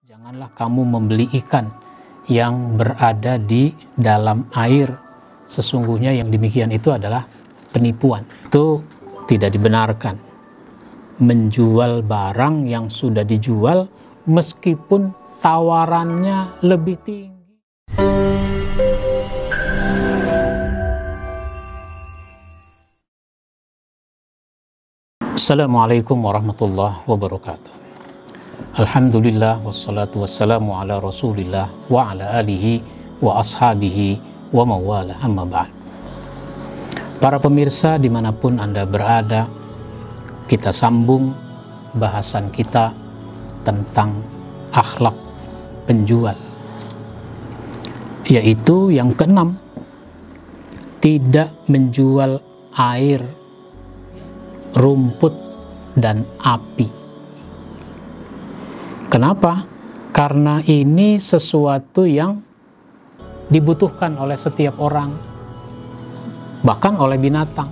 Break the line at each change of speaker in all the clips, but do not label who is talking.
Janganlah kamu membeli ikan yang berada di dalam air. Sesungguhnya yang demikian itu adalah penipuan. Itu tidak dibenarkan. Menjual barang yang sudah dijual meskipun tawarannya lebih tinggi. Assalamualaikum warahmatullahi wabarakatuh. Alhamdulillah wassalatu wassalamu ala rasulillah wa ala alihi wa ashabihi wa mawala amma ba'd. Para pemirsa dimanapun Anda berada, kita sambung bahasan kita tentang akhlak penjual, yaitu yang keenam, tidak menjual air, rumput, dan api. Kenapa? Karena ini sesuatu yang dibutuhkan oleh setiap orang, bahkan oleh binatang.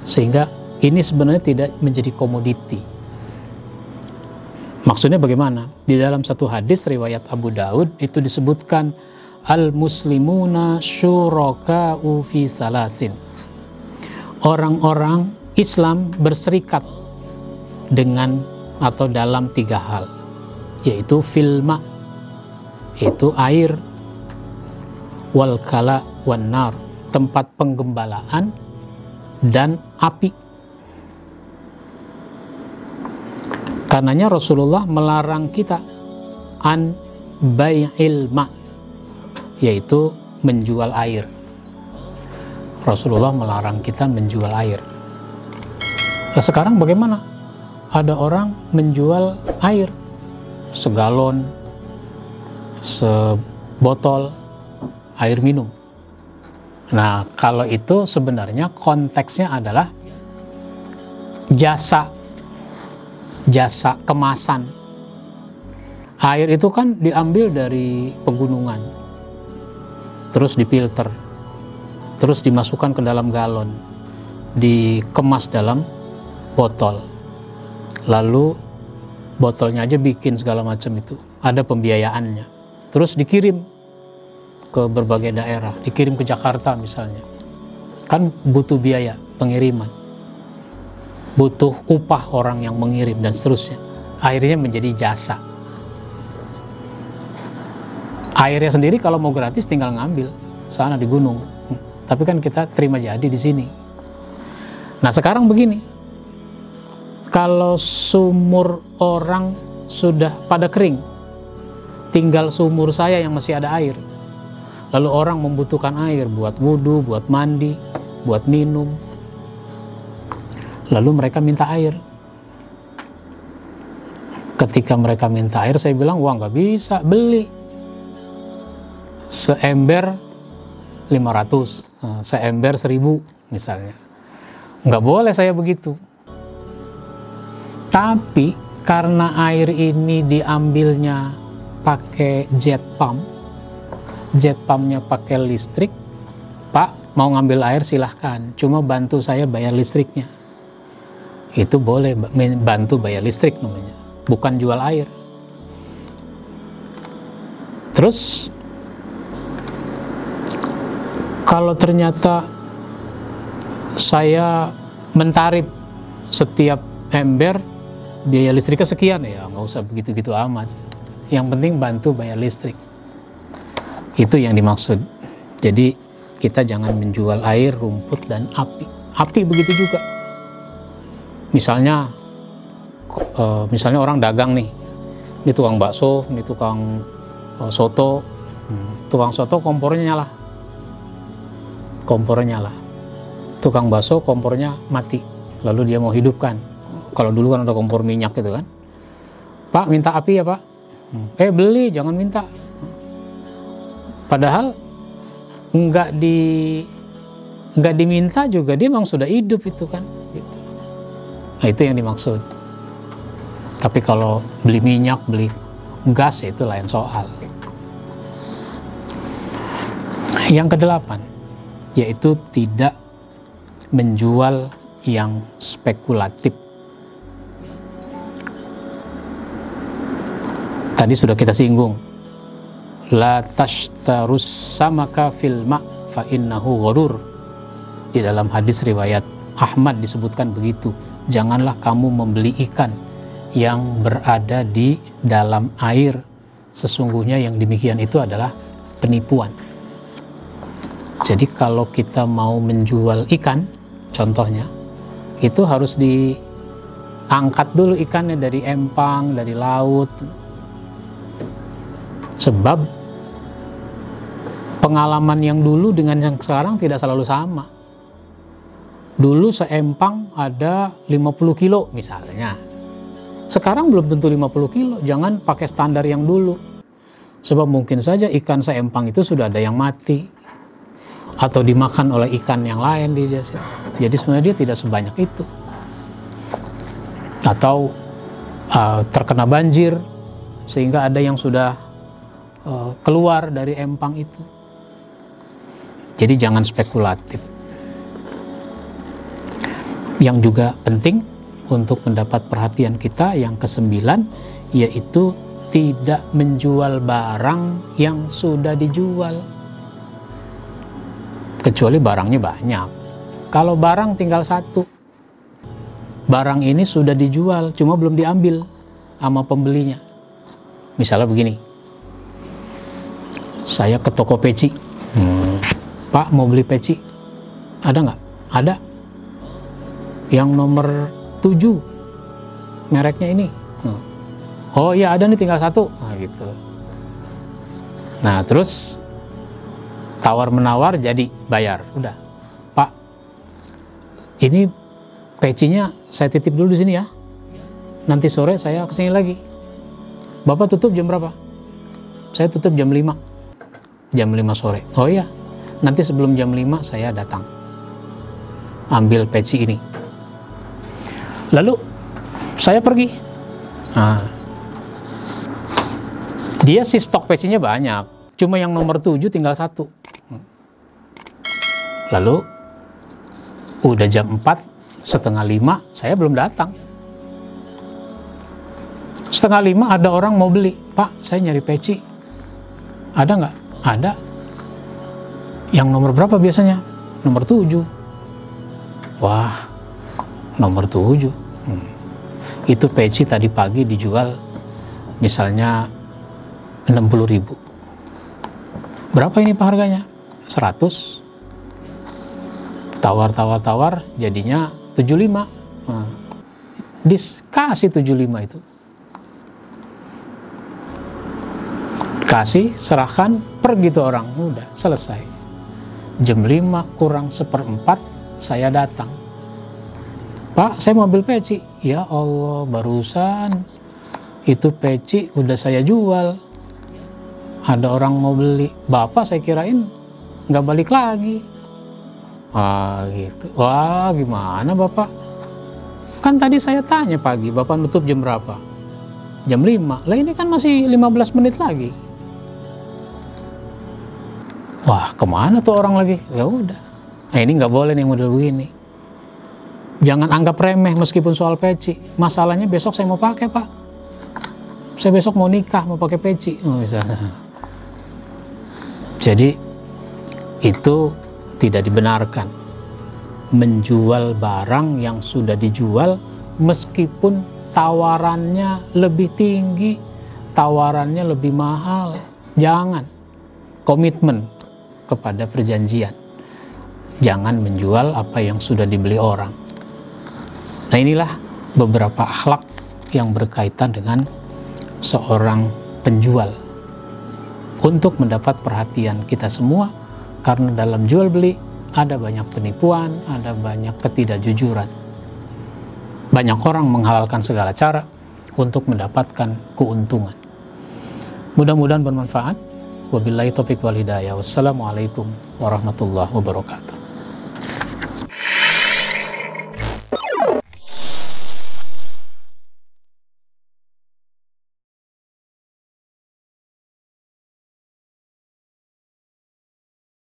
Sehingga ini sebenarnya tidak menjadi komoditi. Maksudnya bagaimana? Di dalam satu hadis riwayat Abu Daud itu disebutkan al-muslimuna syuraka'u fi salasin. Orang-orang Islam berserikat dengan atau dalam 3 hal, yaitu filma, yaitu air, wal kala wan nar, tempat penggembalaan, dan api. Karenanya Rasulullah melarang kita an bai'il ma, yaitu menjual air. Rasulullah melarang kita menjual air. Nah, sekarang bagaimana? Ada orang menjual air segalon, sebotol air minum. Nah, kalau itu sebenarnya konteksnya adalah jasa kemasan. Air itu kan diambil dari pegunungan, terus difilter, terus dimasukkan ke dalam galon, dikemas dalam botol. Lalu botolnya aja bikin segala macam itu, ada pembiayaannya. Terus dikirim ke berbagai daerah, dikirim ke Jakarta misalnya. Kan butuh biaya pengiriman, butuh upah orang yang mengirim dan seterusnya. Akhirnya menjadi jasa. Airnya sendiri kalau mau gratis tinggal ngambil sana di gunung. Tapi kan kita terima jadi di sini. Nah, sekarang begini. Kalau sumur orang sudah pada kering, tinggal sumur saya yang masih ada air. Lalu orang membutuhkan air buat wudhu, buat mandi, buat minum. Lalu mereka minta air. Ketika mereka minta air, saya bilang, wah nggak bisa, beli. Seember 500, seember 1000 misalnya. Nggak boleh saya begitu. Tapi karena air ini diambilnya pakai jet pumpnya pakai listrik, Pak mau ngambil air silahkan, cuma bantu saya bayar listriknya. Itu boleh, bantu bayar listrik namanya, bukan jual air. Terus kalau ternyata saya mentarif setiap ember biaya listriknya sekian, ya nggak usah begitu-gitu amat. Yang penting bantu bayar listrik. Itu yang dimaksud. Jadi kita jangan menjual air, rumput, dan api. Api begitu juga. Misalnya orang dagang nih, ini tukang bakso, ini tukang soto. Tukang soto kompornya nyala. Tukang bakso kompornya mati. Lalu dia mau hidupkan. Kalau dulu kan ada kompor minyak gitu kan. Pak, minta api ya Pak? Beli, jangan minta. Padahal nggak diminta juga, dia memang sudah hidup itu kan. Gitu. Nah, itu yang dimaksud. Tapi kalau beli minyak, beli gas, ya itu lain soal. Yang ke-8, yaitu tidak menjual yang spekulatif. Tadi sudah kita singgung, la tashtarus samaka fil ma' fa innahu ghurur. Di dalam hadis riwayat Ahmad disebutkan begitu, janganlah kamu membeli ikan yang berada di dalam air, sesungguhnya yang demikian itu adalah penipuan. Jadi kalau kita mau menjual ikan, contohnya, itu harus diangkat dulu ikannya dari empang, dari laut. Sebab pengalaman yang dulu dengan yang sekarang tidak selalu sama. Dulu seempang ada 50 kilo misalnya. Sekarang belum tentu 50 kilo, jangan pakai standar yang dulu. Sebab mungkin saja ikan seempang itu sudah ada yang mati, atau dimakan oleh ikan yang lain di situ. Jadi sebenarnya dia tidak sebanyak itu. Atau terkena banjir sehingga ada yang sudah keluar dari empang itu. Jadi jangan spekulatif. Yang juga penting untuk mendapat perhatian kita yang ke-9, yaitu tidak menjual barang yang sudah dijual. Kecuali barangnya banyak. Kalau barang tinggal satu, barang ini sudah dijual, cuma belum diambil sama pembelinya. Misalnya begini, saya ke toko peci, Pak mau beli peci, ada nggak? Ada. Yang nomor 7, mereknya ini. Oh iya ada nih, tinggal satu. Nah gitu. Nah terus tawar-menawar jadi bayar. Udah, Pak, ini pecinya saya titip dulu di sini ya. Nanti sore saya kesini lagi. Bapak tutup jam berapa? Saya tutup jam 5. Jam 5 sore. Oh iya, nanti sebelum jam 5 saya datang. Ambil peci ini. Lalu saya pergi. Nah, dia sih stok pecinya banyak. Cuma yang nomor 7 tinggal satu. Lalu udah jam 4, setengah 5, saya belum datang. Setengah 5 ada orang mau beli. Pak, saya nyari peci. Ada nggak? Ada. Yang nomor berapa biasanya? Nomor 7. Wah, nomor 7. Itu peci tadi pagi dijual misalnya 60.000. Berapa ini Pak harganya? 100. Tawar jadinya 75. Dikasih 75 itu. Kasih, serahkan, pergi tuh orang. Udah, selesai. Jam 5 kurang 1/4 saya datang. Pak, saya mau ambil peci. Ya Allah, barusan itu peci udah saya jual. Ada orang mau beli. Bapak saya kirain nggak balik lagi. Wah gitu. Wah gimana Bapak? Kan tadi saya tanya pagi, Bapak nutup jam berapa? Jam 5. Lah ini kan masih 15 menit lagi. Wah kemana tuh orang lagi? Ya udah. Nah ini nggak boleh nih model begini. Jangan anggap remeh meskipun soal peci. Masalahnya besok saya mau pakai Pak. Saya besok mau nikah, mau pakai peci. Oh, misalnya. Jadi itu tidak dibenarkan menjual barang yang sudah dijual meskipun tawarannya lebih tinggi, tawarannya lebih mahal. Jangan. Komitmen kepada perjanjian. Jangan menjual apa yang sudah dibeli orang. Nah inilah beberapa akhlak yang berkaitan dengan seorang penjual untuk mendapat perhatian kita semua, karena dalam jual beli ada banyak penipuan, ada banyak ketidakjujuran. Banyak orang menghalalkan segala cara untuk mendapatkan keuntungan. Mudah-mudahan bermanfaat. Wabillahi taufiq wal hidayah. Wassalamualaikum warahmatullahi wabarakatuh.